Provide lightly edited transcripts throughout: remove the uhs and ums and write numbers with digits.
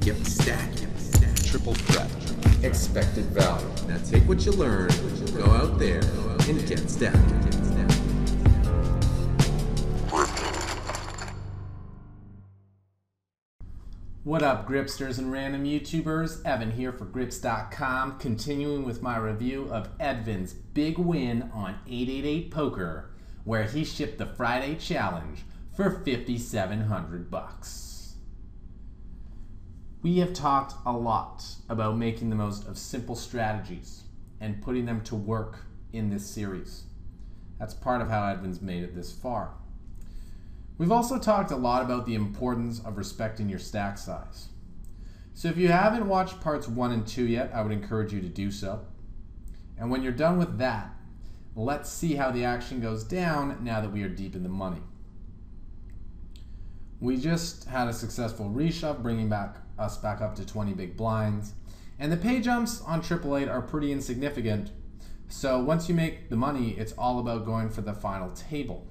Get stacked. Triple threat. Expected value. Now take what you learn, go out there, and get stacked. What up, Gripsters and random YouTubers? Evan here for Grips.com, continuing with my review of Edvin's big win on 888poker, where he shipped the Friday challenge for $5,700. We have talked a lot about making the most of simple strategies and putting them to work in this series. That's part of how Edvin's made it this far. We've also talked a lot about the importance of respecting your stack size. So if you haven't watched parts 1 and 2 yet, I would encourage you to do so. And when you're done with that, let's see how the action goes down now that we are deep in the money. We just had a successful reshove, bringing us back up to 20 big blinds. And the pay jumps on 888 are pretty insignificant. So once you make the money, it's all about going for the final table.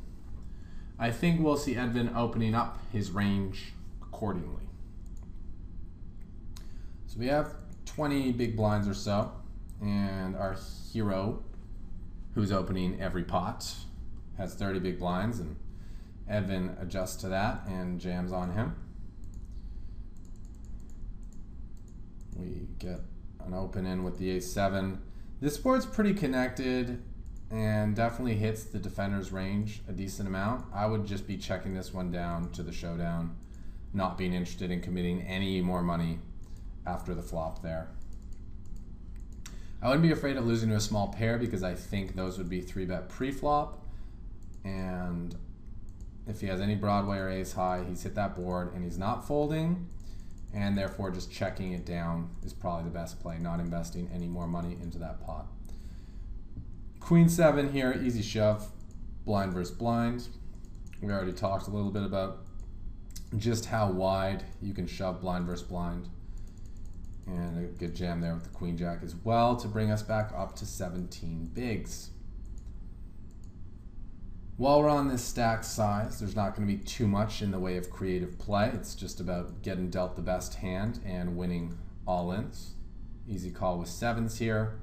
I think we'll see Edvin opening up his range accordingly. So we have 20 big blinds or so, and our hero, who's opening every pot, has 30 big blinds, and Edvin adjusts to that and jams on him. We get an open in with the ace-7. This board's pretty connected and definitely hits the defender's range a decent amount. I would just be checking this one down to the showdown, not being interested in committing any more money after the flop there. I wouldn't be afraid of losing to a small pair because I think those would be 3-bet pre-flop, and if he has any Broadway or ace high, he's hit that board and he's not folding, and therefore just checking it down is probably the best play, not investing any more money into that pot. Queen-7 here, easy shove, blind versus blind. We already talked a little bit about just how wide you can shove blind versus blind. And a good jam there with the queen-jack as well to bring us back up to 17 bigs. While we're on this stack size, there's not going to be too much in the way of creative play. It's just about getting dealt the best hand and winning all-ins. Easy call with 7s here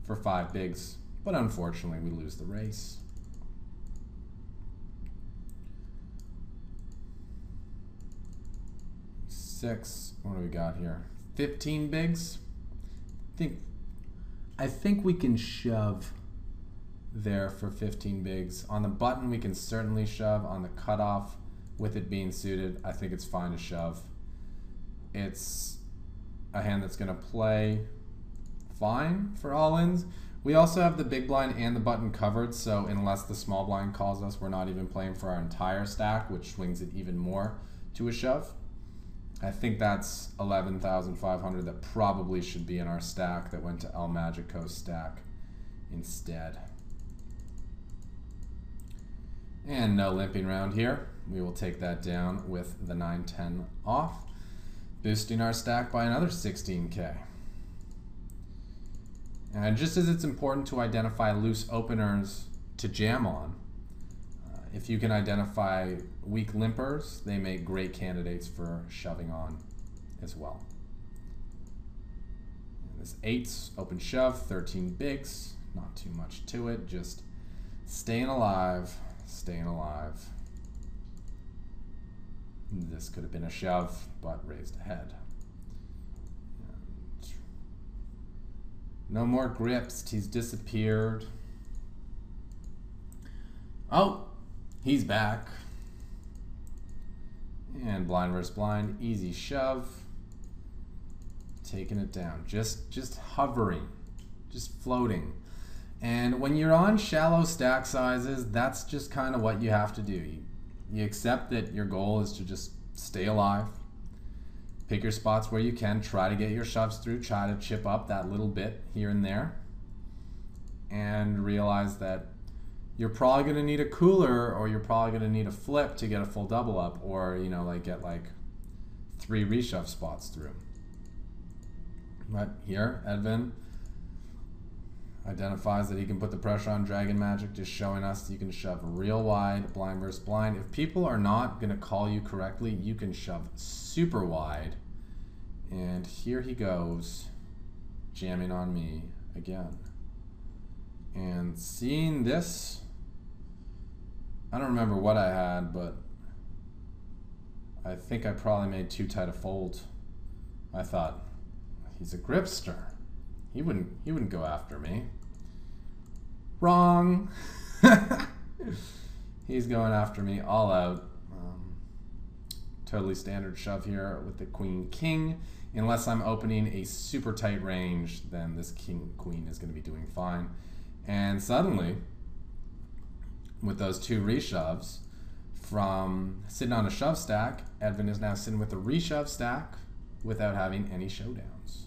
for 5 bigs. But unfortunately, we lose the race. Six. What do we got here? 15 bigs. I think we can shove there for 15 bigs. On the button, we can certainly shove. On the cutoff, with it being suited, I think it's fine to shove. It's a hand that's going to play fine for all-ins. We also have the big blind and the button covered, so unless the small blind calls us, we're not even playing for our entire stack, which swings it even more to a shove. I think that's 11,500 that probably should be in our stack that went to El Magico's stack instead. And no limping round here. We will take that down with the 9-10 off, boosting our stack by another 16K. And just as it's important to identify loose openers to jam on, if you can identify weak limpers, they make great candidates for shoving on as well. And this 8's open shove, 13 bigs, not too much to it, just staying alive, staying alive. This could have been a shove, but raised ahead. No more grips. He's disappeared. Oh, he's back. And blind versus blind. Easy shove. Taking it down. Just hovering. Just floating. And when you're on shallow stack sizes, that's just kind of what you have to do. You accept that your goal is to just stay alive. Pick your spots where you can, try to get your shoves through, try to chip up that little bit here and there, and realize that you're probably going to need a cooler, or you're probably going to need a flip to get a full double up, or get 3 reshove spots through. But here, Edvin identifies that he can put the pressure on Dragon Magic, just showing us you can shove real wide, blind versus blind. If people are not going to call you correctly, you can shove super wide And here he goes, jamming on me again. And seeing this, I don't remember what I had, but I think I probably made too tight a fold. I thought, he's a gripster. He wouldn't go after me. Wrong. He's going after me all out. Totally standard shove here with the queen king. Unless I'm opening a super tight range, then this king queen is going to be doing fine. And suddenly, with those two reshoves, from sitting on a shove stack, Edvin is now sitting with a reshove stack without having any showdowns.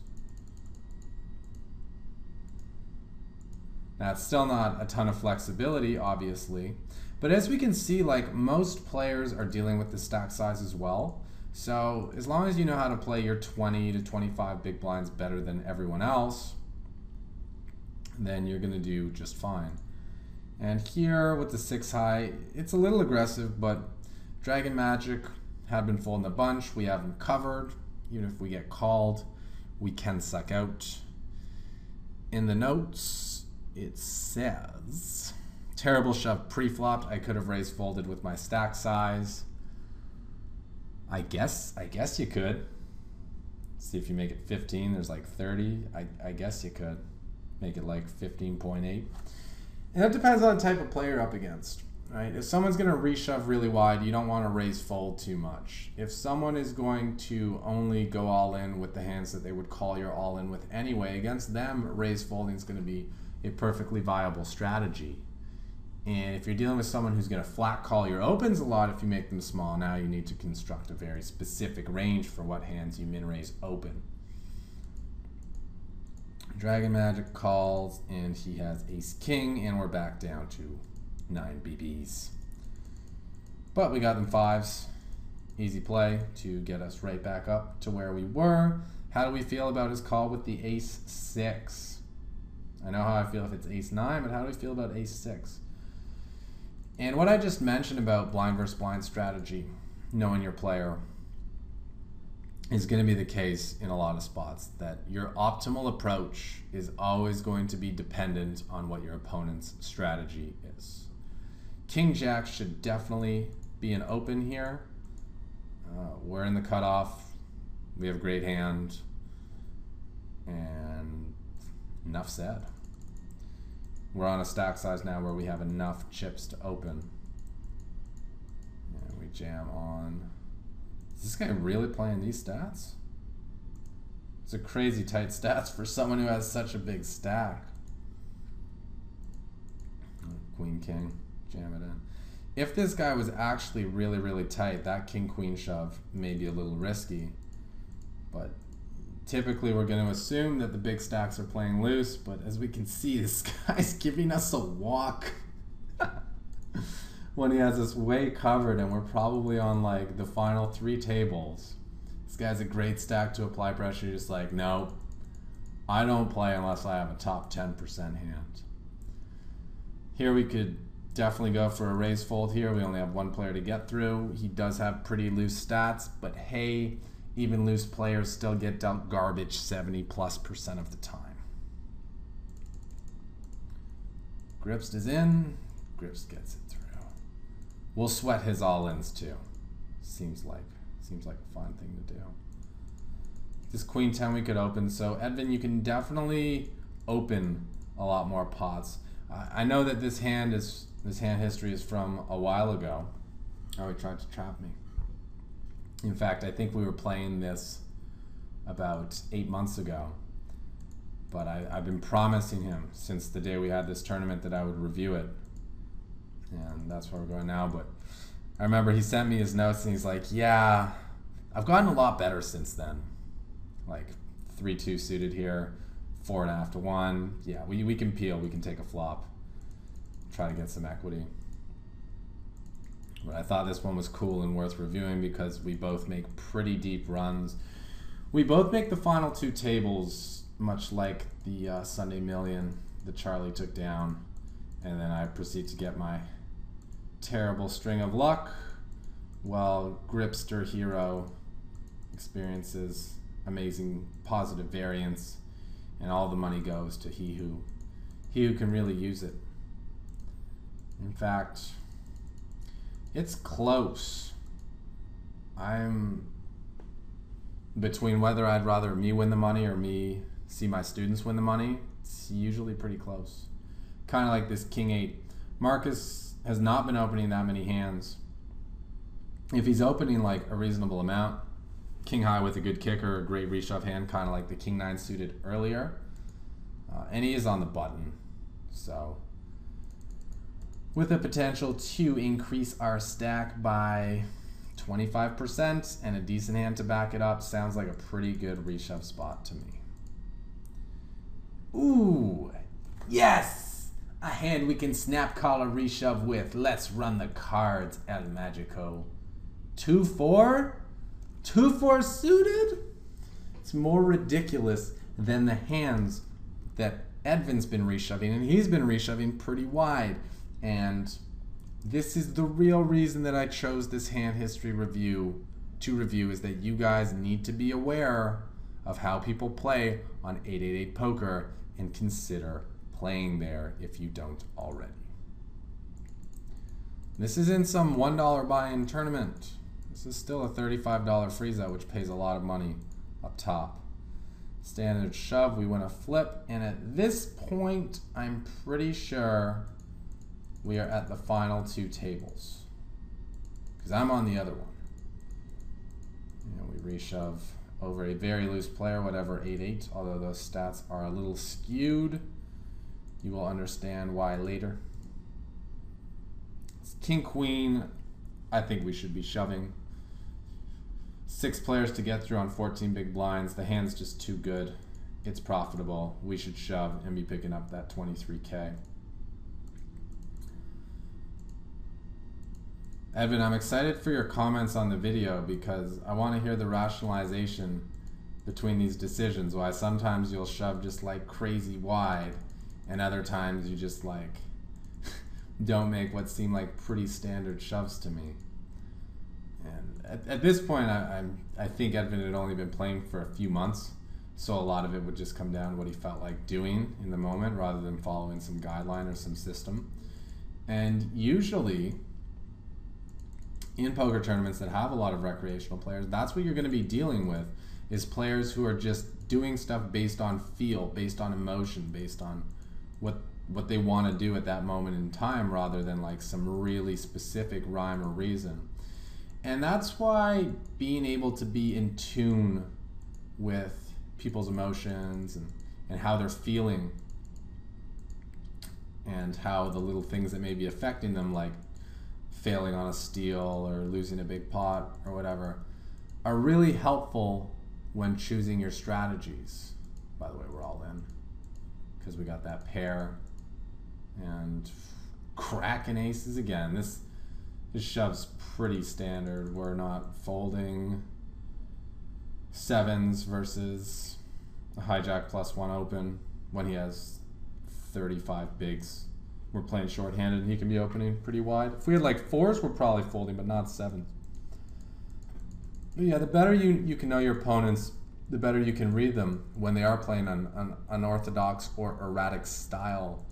Now, it's still not a ton of flexibility, obviously, but as we can see, like, most players are dealing with the stack size as well. So as long as you know how to play your 20 to 25 big blinds better than everyone else, then you're going to do just fine. And here with the 6 high, it's a little aggressive, but Dragon Magic had been folding a bunch. We have him covered. Even if we get called, we can suck out. In the notes, it says, terrible shove pre-flopped. I could have raised folded with my stack size. I guess you could. See if you make it 15, there's like 30. I guess you could make it like 15.8. And that depends on the type of player you're up against, right? If someone's going to reshove really wide, you don't want to raise fold too much. If someone is going to only go all in with the hands that they would call your all in with anyway, against them, raise folding is going to be a perfectly viable strategy. And if you're dealing with someone who's going to flat call your opens a lot if you make them small, now you need to construct a very specific range for what hands you min raise open. Dragon Magic calls, and he has ace king, and we're back down to 9 BBs. But we got them 5s. Easy play to get us right back up to where we were. How do we feel about his call with the ace 6? I know how I feel if it's ace 9, but how do we feel about ace 6? And what I just mentioned about blind versus blind strategy, knowing your player, is going to be the case in a lot of spots, that your optimal approach is always going to be dependent on what your opponent's strategy is. King Jack should definitely be an open here. We're in the cutoff. We have a great hand. And enough said. We're on a stack size now where we have enough chips to open. And we jam on. Is this guy really playing these stats? It's a crazy tight stats for someone who has such a big stack. Queen, king, jam it in. If this guy was actually really, really tight, that king-queen shove may be a little risky. But typically we're going to assume that the big stacks are playing loose, but as we can see, this guy's giving us a walk. When he has us way covered and we're probably on like the final 3 tables. This guy's a great stack to apply pressure. You're just like, no, I don't play unless I have a top 10% hand. Here we could definitely go for a raise fold here. We only have 1 player to get through. He does have pretty loose stats, but hey, even loose players still get dealt garbage 70+% of the time. Gripst is in. Gripst gets it through. We'll sweat his all-ins too. Seems like a fun thing to do. This queen 10 we could open. So Edvin, you can definitely open a lot more pots. I know that this hand history is from a while ago. Oh, he tried to trap me. In fact, I think we were playing this about 8 months ago. But I've been promising him since the day we had this tournament that I would review it. And that's where we're going now. But I remember he sent me his notes and he's like, yeah, I've gotten a lot better since then. Like 3-2 suited here, 4.5 to 1. Yeah, we can peel, we can take a flop, try to get some equity. But I thought this one was cool and worth reviewing because we both make pretty deep runs. We both make the final 2 tables, much like the Sunday Million that Charlie took down. And then I proceed to get my terrible string of luck while Gripster Hero experiences amazing positive variance, and all the money goes to he who can really use it. In fact, it's close. I'm between whether I'd rather me win the money or me see my students win the money. It's usually pretty close. Kind of like this King 8. Marcus has not been opening that many hands. If he's opening like a reasonable amount, King High with a good kicker, a great reshove hand, kind of like the King 9 suited earlier, and he is on the button. So with the potential to increase our stack by 25% and a decent hand to back it up, sounds like a pretty good reshove spot to me. Ooh, yes! A hand we can snap collar reshove with. Let's run the cards, El Magico. 2-4? 2-4 suited? It's more ridiculous than the hands that Edvin's been reshoving, and he's been reshoving pretty wide. And this is the real reason that I chose this hand history review to review, is that you guys need to be aware of how people play on 888 Poker and consider playing there if you don't already. This is in some $1 buy-in tournament. This is still a $35 freeze-out, which pays a lot of money up top. Standard shove, we win a flip, and at this point, I'm pretty sure we are at the final 2 tables, because I'm on the other one. We reshove over a very loose player, whatever 8-8, although those stats are a little skewed. You will understand why later. It's King Queen. I think we should be shoving. 6 players to get through on 14 big blinds. The hand's just too good. It's profitable. We should shove and be picking up that 23K. Edvin, I'm excited for your comments on the video because I want to hear the rationalization between these decisions. Why sometimes you'll shove just like crazy wide, and other times you just like don't make what seem like pretty standard shoves to me. And at this point, I think Edvin had only been playing for a few months, so a lot of it would just come down to what he felt like doing in the moment rather than following some guideline or some system. And usually, in poker tournaments that have a lot of recreational players, that's what you're going to be dealing with, is players who are just doing stuff based on feel, based on emotion, based on what they want to do at that moment in time, rather than like some really specific rhyme or reason. And that's why being able to be in tune with people's emotions and how they're feeling and how the little things that may be affecting them, like failing on a steal or losing a big pot or whatever, are really helpful when choosing your strategies. By the way, we're all in because we got that pair and cracking aces again. This shove's pretty standard. We're not folding 7s versus a hijack +1 open when he has 35 bigs. We're playing short-handed and he can be opening pretty wide. If we had like 4s, we're probably folding, but not 7s. But yeah, the better you can know your opponents, the better you can read them when they are playing an unorthodox or erratic style.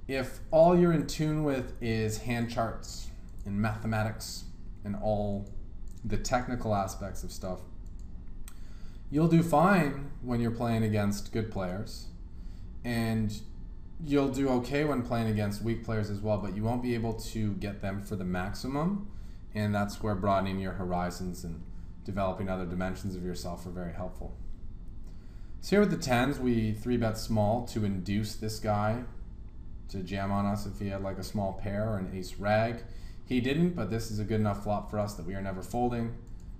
If all you're in tune with is hand charts and mathematics and all the technical aspects of stuff, you'll do fine when you're playing against good players, and you'll do okay when playing against weak players as well, but you won't be able to get them for the maximum, and that's where broadening your horizons and developing other dimensions of yourself are very helpful. So here with the 10s, we 3-bet small to induce this guy to jam on us if he had like a small pair or an ace rag. He didn't, but this is a good enough flop for us that we are never folding.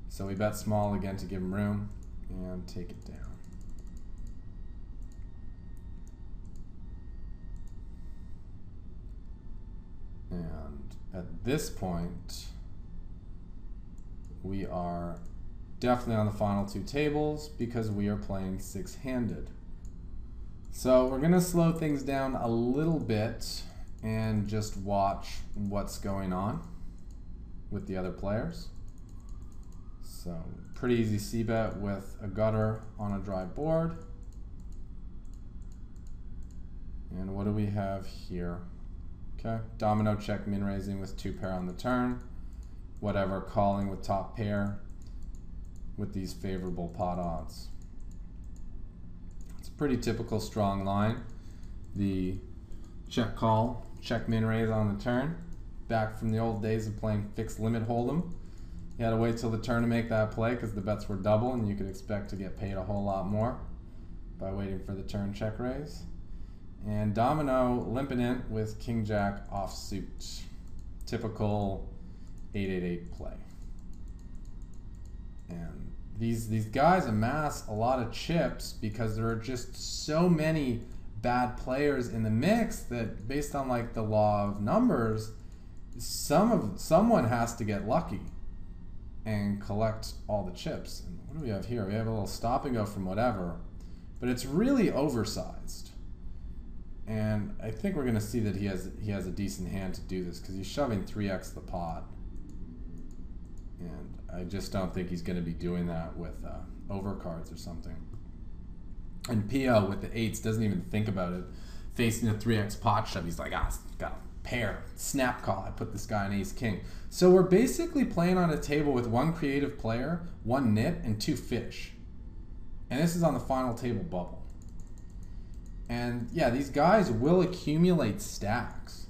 So we bet small again to give him room and take it down. And at this point, we are definitely on the final 2 tables because we are playing 6-handed. So we're gonna slow things down a little bit and just watch what's going on with the other players. So Pretty easy c-bet with a gutter on a dry board. And what do we have here? Okay, domino check min raising with 2 pair on the turn. Whatever, calling with top pair with these favorable pot odds. It's a pretty typical strong line. The check call, check min raise on the turn. Back from the old days of playing fixed limit hold'em. You had to wait till the turn to make that play because the bets were double and you could expect to get paid a whole lot more by waiting for the turn check raise. And domino limping in with king jack offsuit. Typical 888 play. And these guys amass a lot of chips because there are just so many bad players in the mix that based on like the law of numbers, someone has to get lucky and collect all the chips. And what do we have here? We have a little stop and go from whatever, but it's really oversized. And I think we're going to see that he has a decent hand to do this because he's shoving 3x the pot. And I just don't think he's going to be doing that with overcards or something. And PO with the 8s doesn't even think about it. Facing a 3x pot shove, he's like, got a pair, snap call, I put this guy in ace king. So we're basically playing on a table with 1 creative player, 1 nit, and 2 fish. And this is on the final table bubble. And yeah, these guys will accumulate stacks,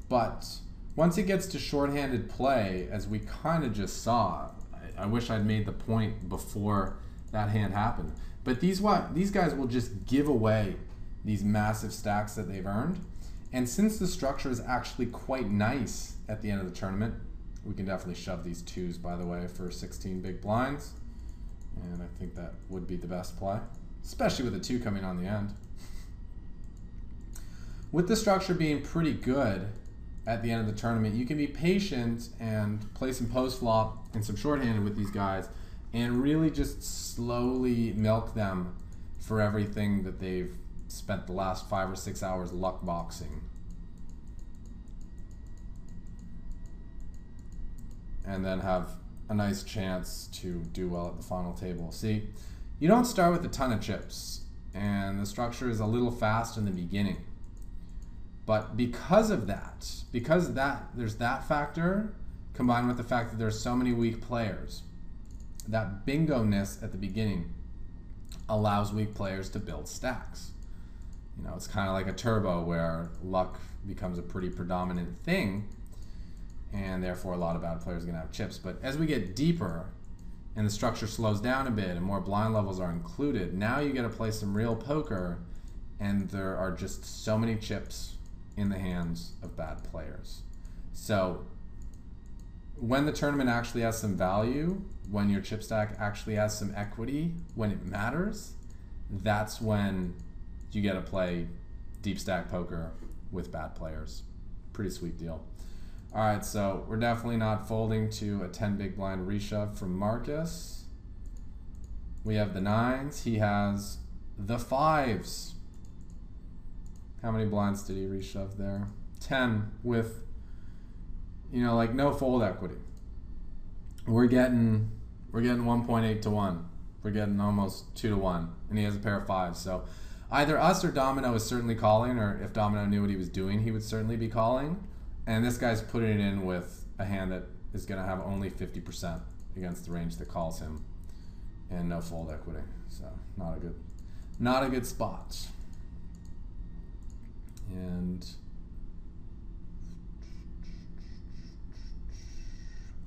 but once it gets to shorthanded play, as we kind of just saw, I wish I'd made the point before that hand happened, but these guys will just give away these massive stacks that they've earned. And since the structure is actually quite nice at the end of the tournament, we can definitely shove these 2s, by the way, for 16 big blinds. And I think that would be the best play, especially with the 2 coming on the end. With the structure being pretty good at the end of the tournament, you can be patient and play some post flop and some shorthanded with these guys and really just slowly milk them for everything that they've spent the last 5 or 6 hours luck boxing. And then have a nice chance to do well at the final table. See, you don't start with a ton of chips, and the structure is a little fast in the beginning. But because of that, there's that factor, combined with the fact that there's so many weak players, that bingo-ness at the beginning allows weak players to build stacks. You know, it's kind of like a turbo where luck becomes a pretty predominant thing, and therefore a lot of bad players are going to have chips. But as we get deeper and the structure slows down a bit and more blind levels are included, now you get to play some real poker, and there are just so many chips in the hands of bad players. So when the tournament actually has some value, when your chip stack actually has some equity, when it matters, that's when you get to play deep stack poker with bad players. Pretty sweet deal. All right, so we're definitely not folding to a 10 big blind reshove from Marcus. We have the 9s. He has the 5s. How many blinds did he reshove there? 10 with, you know, like no fold equity. We're getting 1.8 to 1. We're getting almost 2 to 1, and he has a pair of 5s. So either us or Domino is certainly calling, or if Domino knew what he was doing, he would certainly be calling. And this guy's putting it in with a hand that is going to have only 50% against the range that calls him, and no fold equity. So not a good spot. And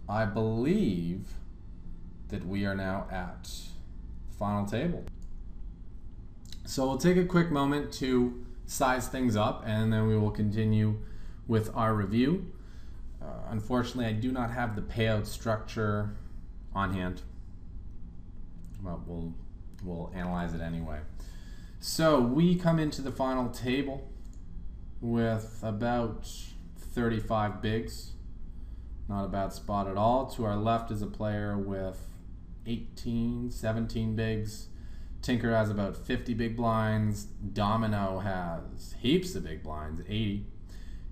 I believe that we are now at the final table. So we'll take a quick moment to size things up, and then we will continue with our review. Unfortunately, I do not have the payout structure on hand, but we'll analyze it anyway. So we come into the final table with about 35 bigs. Not a bad spot at all. To our left is a player with 18, 17 bigs. Tinker has about 50 big blinds. Domino has heaps of big blinds, 80.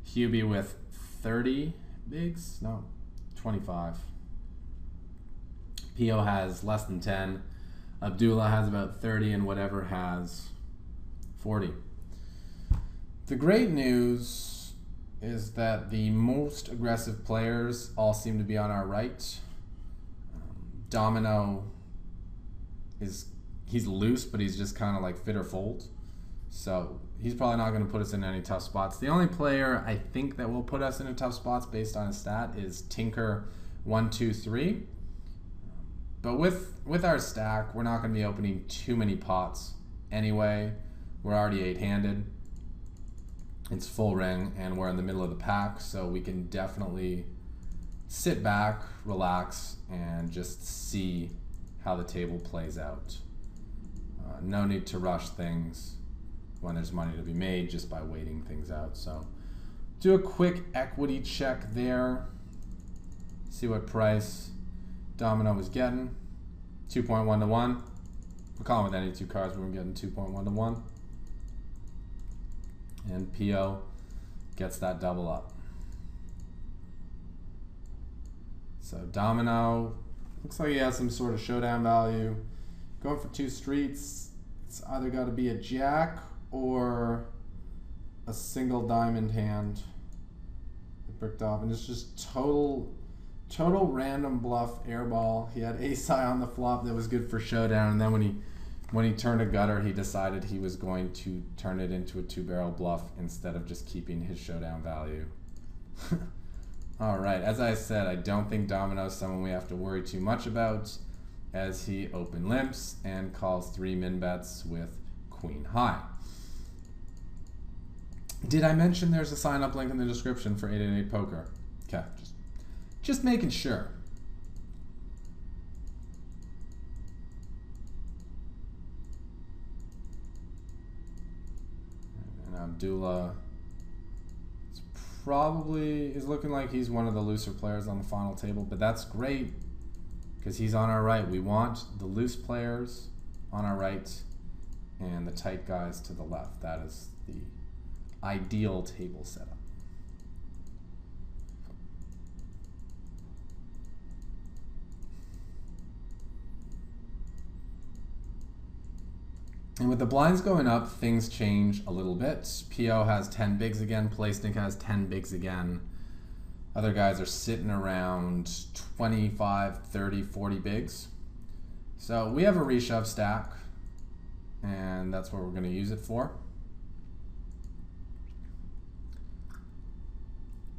Hubie with 30 bigs? No, 25. Pio has less than 10. Abdullah has about 30, and whatever has 40. The great news is that the most aggressive players all seem to be on our right. Domino he's loose, but he's just kind of like fit or fold. So he's probably not going to put us in any tough spots. The only player I think that will put us in tough spots based on his stat is Tinker123. But with our stack, we're not going to be opening too many pots anyway. We're already 8-handed. It's full ring, and we're in the middle of the pack, so we can definitely sit back, relax, and just see how the table plays out. No need to rush things when there's money to be made just by waiting things out. So do a quick equity check there. See what price Domino was getting. 2.1 to 1. We're calling with any two cards, we're getting 2.1 to 1. And Pio gets that double up. So Domino, looks like he has some sort of showdown value. Going for 2 streets, it's either got to be a jack or a single diamond hand. It bricked off, and it's just total random bluff airball. He had ace-high on the flop that was good for showdown, and then when he turned a gutter, he decided he was going to turn it into a 2-barrel bluff instead of just keeping his showdown value. All right, as I said, I don't think Domino is someone we have to worry too much about, as he open limps and calls 3 min bets with queen high. Did I mention there's a sign up link in the description for 888poker? Okay, just making sure. And Abdullah is looking like he's one of the looser players on the final table, but that's great because he's on our right. We want the loose players on our right and the tight guys to the left. That is the ideal table setup. And with the blinds going up, things change a little bit. Pio has 10 bigs again. Placenik has 10 bigs again. Other guys are sitting around 25, 30, 40 bigs. So we have a reshove stack, and that's what we're going to use it for.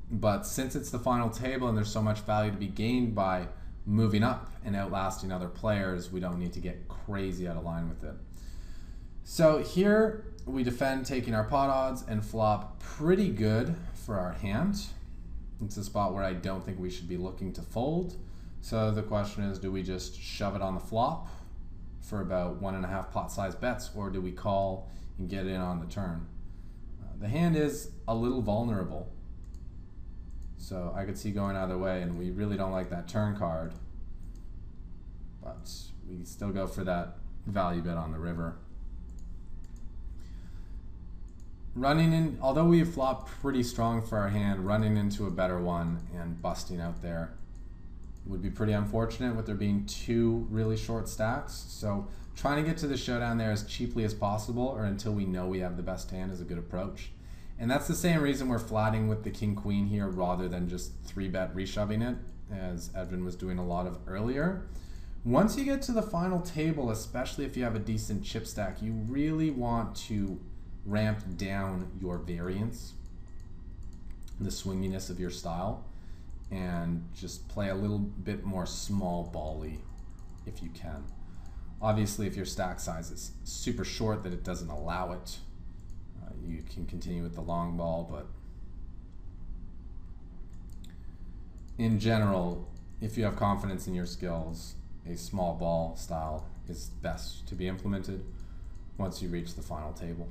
But since it's the final table and there's so much value to be gained by moving up and outlasting other players, we don't need to get crazy out of line with it. So here we defend taking our pot odds and flop pretty good for our hand. It's a spot where I don't think we should be looking to fold. So the question is, do we just shove it on the flop for about 1.5 pot size bets, or do we call and get in on the turn? The hand is a little vulnerable, so I could see going either way, and we really don't like that turn card, but we still go for that value bet on the river. Running in, although we have flopped pretty strong for our hand, running into a better one and busting out there would be pretty unfortunate with there being 2 really short stacks. So trying to get to the showdown there as cheaply as possible, or until we know we have the best hand, is a good approach. And that's the same reason we're flatting with the king-queen here rather than just 3-bet reshoving it, as Edwin was doing a lot of earlier. Once you get to the final table, especially if you have a decent chip stack, you really want to ramp down your variance, the swinginess of your style, and just play a little bit more small ball-y if you can. Obviously, if your stack size is super short that it doesn't allow it, you can continue with the long ball, but in general, if you have confidence in your skills, a small ball style is best to be implemented once you reach the final table.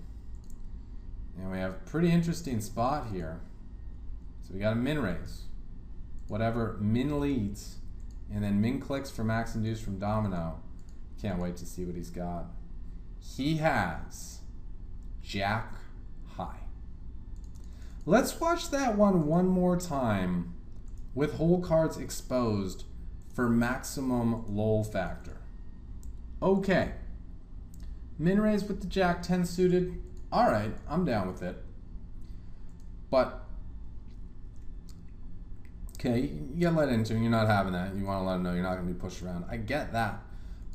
And we have a pretty interesting spot here. So we got a min raise. Whatever min leads, and then min clicks for max induce from Domino. Can't wait to see what he's got. He has Jack high. Let's watch that one more time with whole cards exposed for maximum lull factor. Okay. Min raise with the Jack 10 suited. All right, I'm down with it. But, okay, you get let into it, you're not having that. You want to let him know you're not going to be pushed around. I get that.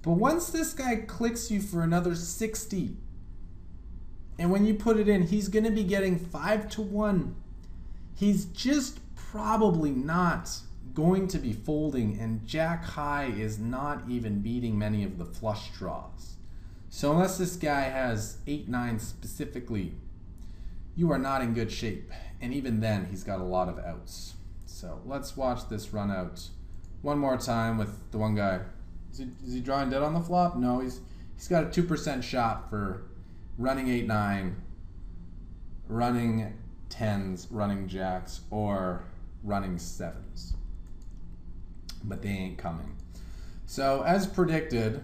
But once this guy clicks you for another 60, and when you put it in, he's going to be getting 5-1. He's just probably not going to be folding, and Jack high is not even beating many of the flush draws. So unless this guy has 8-9 specifically, you are not in good shape. And even then, he's got a lot of outs. So let's watch this run out one more time with the one guy. Is he drawing dead on the flop? No, he's got a 2% shot for running 8-9, running 10s, running jacks, or running 7s. But they ain't coming. So as predicted,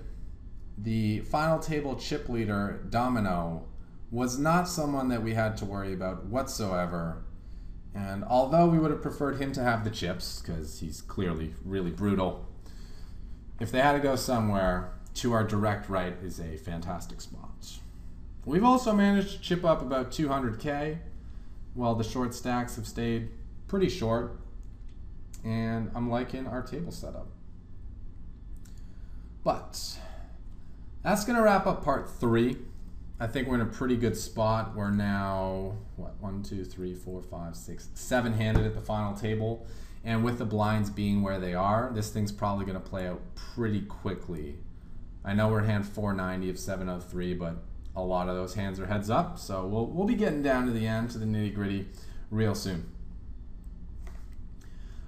the final table chip leader, Domino, was not someone that we had to worry about whatsoever. And although we would have preferred him to have the chips, because he's clearly really brutal, if they had to go somewhere, to our direct right is a fantastic spot. We've also managed to chip up about 200K, while the short stacks have stayed pretty short, and I'm liking our table setup. But that's going to wrap up part 3. I think we're in a pretty good spot. We're now, what, 1, 2, 3, 4, 5, 6, 7-handed at the final table. And with the blinds being where they are, this thing's probably going to play out pretty quickly. I know we're in hand 490 of 703, but a lot of those hands are heads up. So we'll be getting down to the end, to the nitty-gritty real soon.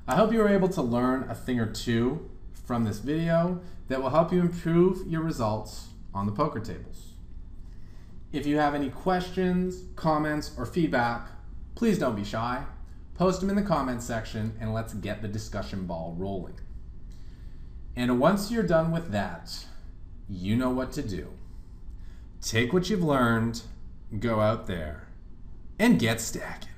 I hope you were able to learn a thing or two from this video that will help you improve your results on the poker tables. If you have any questions, comments, or feedback, please don't be shy. Post them in the comments section and let's get the discussion ball rolling. And once you're done with that, you know what to do. Take what you've learned, go out there, and get stacking.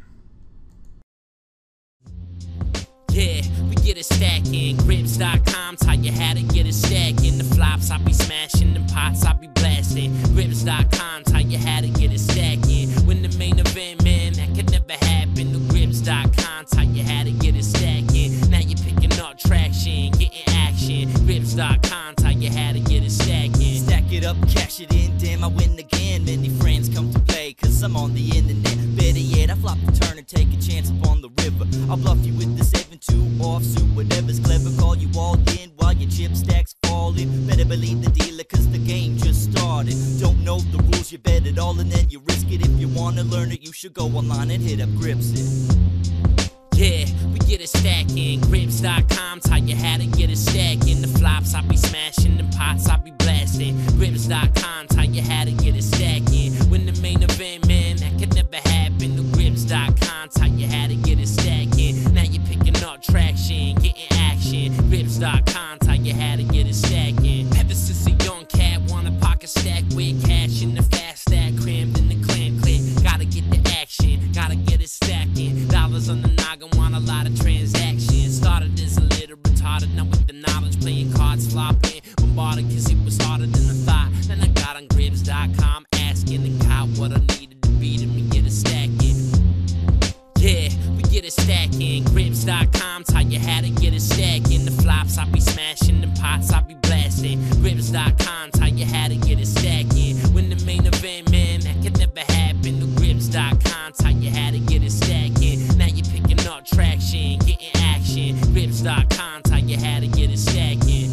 Yeah, we get it stacking. Grips.com, tell you how to get it stacking. The flops I be smashing, the pots I be blasting. Grips.com, tell you how to get it stacking. When the main event, man, that could never happen. The Grips.com, tell you how to get it stacking. Now you're picking up traction, getting action. Grips.com, tell you how to get it stacking. Stack it up, cash it in, damn I win again. Many friends come to play, cause I'm on the internet. Better yet, I flop the turn and take a chance upon the river. I'll bluff you with the 7-2 offsuit, whatever's clever, call you all in while your chip stacks falling. Better believe the dealer, cause the game just started. Don't know the rules, you bet it all and then you risk it. If you wanna learn it, you should go online and hit up Gripsit. Yeah, we get it stacking. Grips.com, tell you how to get it stacking. The flops I be smashing, the pots I be blasting. Grips.com, tell you how to get it stacking. When the main event, man, that could never happen. The Grips.com, tell you how to get it stacking. Now you're picking up traction, getting action. Grips.com, tell you how to get it stacking. Ever since a young cat, want a pocket stack with cash in the fast stack, crammed in the clam click. Gotta get the action, gotta get it stacking. Dollars on the noggin, want a lot of transactions. Started as a little retarded, now with the knowledge, playing cards, flopping, bombarded cause it was harder than I thought. Then I got on Grips.com, asking and got what I needed to beat him and get it stacking. Yeah, we get it stacking. Grips.com, tell you how to get it stacking. The flops I be smashing, the pots I be blasting. Grips.com, tell you how to get it stacking. When the main event, man, that could never happen. The Grips.com, tell you how to get it stacking. Now you're picking up traction, getting action. Grips.com, tell you how to get it stacking.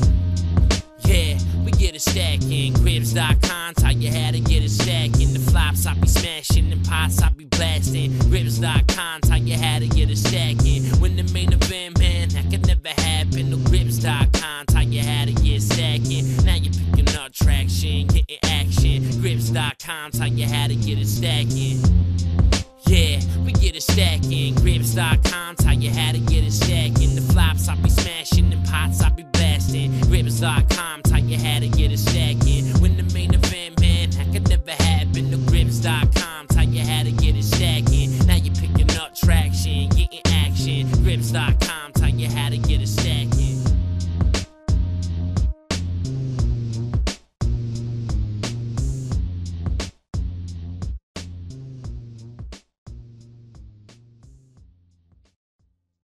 Yeah, we get it stacking. Grips.com, tell you how to get it stacking. The flops I be smashing, the pots I be blasting. Grips.com, tell you how to get it stacking. When the main event, man, that could never happen. The Grips.com, tell you how to get stacking. Now you're picking up traction, getting action. Grips.com, tell you how to get it stacking.